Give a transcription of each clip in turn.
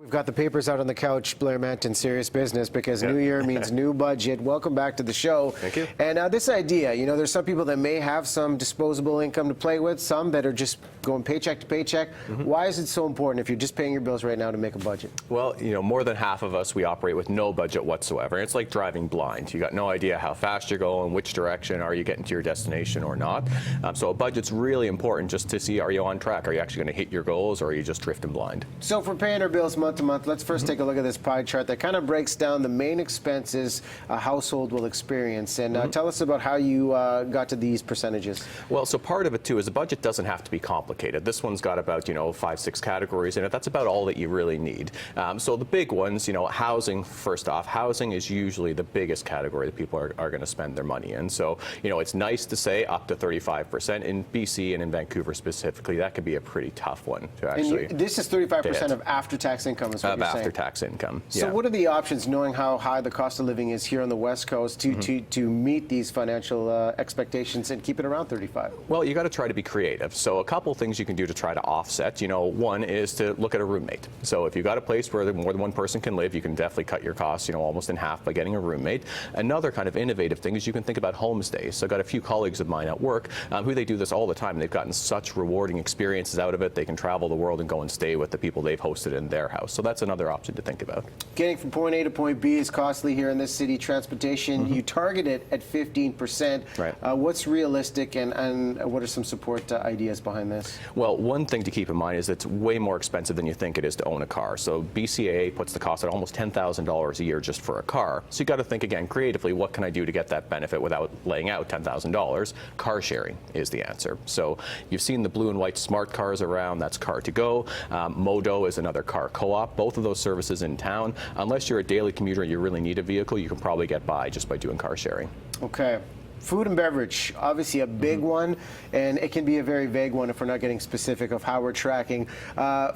We've got the papers out on the couch, Blair Mantin, serious business, because New Year means new budget. Welcome back to the show. Thank you. And this idea, you know, there's some people that may have some disposable income to play with, some that are just going paycheck to paycheck. Why is it so important if you're just paying your bills right now to make a budget? Well, you know, more than half of us, we operate with no budget whatsoever. It's like driving blind. You got no idea how fast you're going, which direction, are you getting to your destination or not. So a budget's really important just to see, are you on track? Are you actually going to hit your goals, or are you just drifting blind? So if we're paying our bills month to month, let's first take a look at this pie chart that kind of breaks down the main expenses a household will experience. And tell us about how you got to these percentages. Well, so part of it too is the budget doesn't have to be complicated. This one's got about, 5-6 categories in it. That's about all that you really need. So the big ones, housing, first off, housing is usually the biggest category that people are going to spend their money in. So, it's nice to say up to 35%. In BC and in Vancouver specifically, that could be a pretty tough one to actually. And this is 35% of after-tax income is what you're saying. After-tax income. So what are the options, knowing how high the cost of living is here on the West Coast, to meet these financial expectations and keep it around 35? Well, you got to try to be creative. So a couple things you can do to try to offset. One is to look at a roommate. So if you've got a place where more than one person can live, you can definitely cut your costs, almost in half by getting a roommate. Another kind of innovative thing is you can think about homestays. So I've got a few colleagues of mine at work who they do this all the time. They've gotten such rewarding experiences out of it. They can travel the world and go and stay with the people they've hosted in their house. So that's another option to think about. Getting from point A to point B is costly here in this city. Transportation, you target it at 15%. Right. What's realistic, and what are some support ideas behind this? Well, one thing to keep in mind is it's way more expensive than you think it is to own a car. So BCAA puts the cost at almost $10,000 a year just for a car. So you got to think again creatively, what can I do to get that benefit without laying out $10,000? Car sharing is the answer. So you've seen the blue and white smart cars around. That's Car2Go. Modo is another car co-op. Both of those services in town. Unless you're a daily commuter and you really need a vehicle, you can probably get by just by doing car sharing. Okay. Food and beverage, obviously a big one, and it can be a very vague one if we're not getting specific of how we're tracking.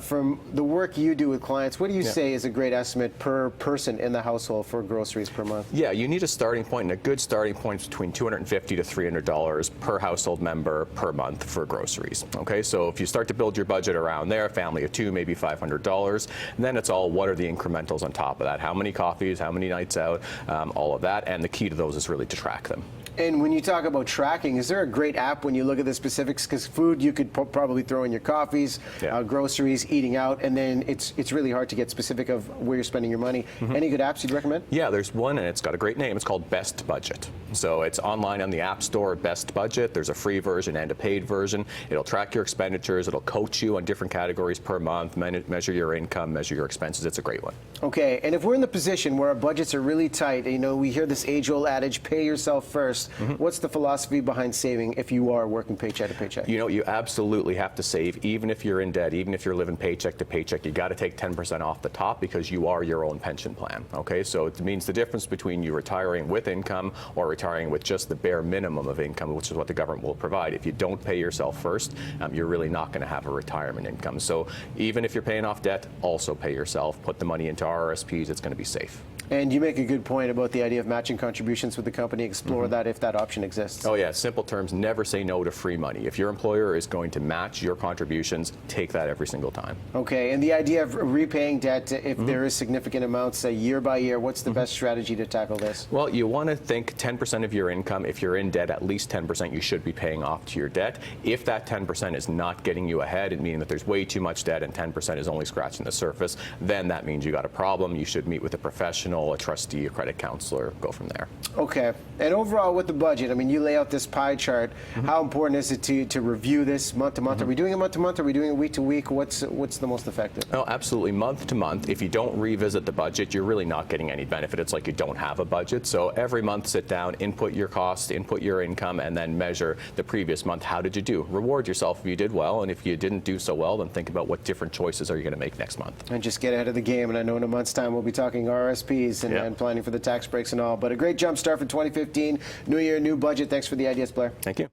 From the work you do with clients, what do you say is a great estimate per person in the household for groceries per month? Yeah, you need a starting point, and a good starting point is between $250 to $300 per household member per month for groceries. Okay, so if you start to build your budget around there, family of two, maybe $500, then it's all what are the incrementals on top of that? How many coffees, how many nights out, all of that, and the key to those is really to track them. And when you talk about tracking, is there a great app when you look at the specifics? Because food, you could probably throw in your coffees, groceries, eating out, and then it's really hard to get specific of where you're spending your money. Any good apps you'd recommend? Yeah, there's one, and it's got a great name. It's called Best Budget. So it's online on the App Store, Best Budget. There's a free version and a paid version. It'll track your expenditures. It'll coach you on different categories per month, measure your income, measure your expenses. It's a great one. Okay, and if we're in the position where our budgets are really tight, we hear this age-old adage, pay yourself first. What's the philosophy behind saving if you are working paycheck to paycheck? You absolutely have to save, even if you're in debt, even if you're living paycheck to paycheck. You got to take 10% off the top because you are your own pension plan. Okay, so it means the difference between you retiring with income or retiring with just the bare minimum of income, which is what the government will provide. If you don't pay yourself first, you're really not going to have a retirement income. So even if you're paying off debt, also pay yourself. Put the money into RRSPs. It's going to be safe. And you make a good point about the idea of matching contributions with the company. Explore that if that option exists. Oh yeah, simple terms, never say no to free money. If your employer is going to match your contributions, take that every single time. Okay, and the idea of repaying debt, if there is significant amounts year by year, what's the best strategy to tackle this? Well, you want to think 10% of your income. If you're in debt, at least 10% you should be paying off to your debt. If that 10% is not getting you ahead, and meaning that there's way too much debt and 10% is only scratching the surface, then that means you got a problem. You should meet with a professional, a trustee, a credit counselor, go from there. Okay, and overall with the budget, you lay out this pie chart. How important is it to review this month to month? Are we doing it month to month? Are we doing it week to week? What's the most effective? Oh, absolutely, month to month. If you don't revisit the budget, you're really not getting any benefit. It's like you don't have a budget. So every month, sit down, input your costs, input your income, and then measure the previous month. How did you do? Reward yourself if you did well, and if you didn't do so well, then think about what different choices are you going to make next month. And just get ahead of the game. And I know in a month's time we'll be talking RSPs and planning for the tax breaks and all. But a great jump start for 2015. New year, new budget. Thanks for the ideas, Blair. Thank you.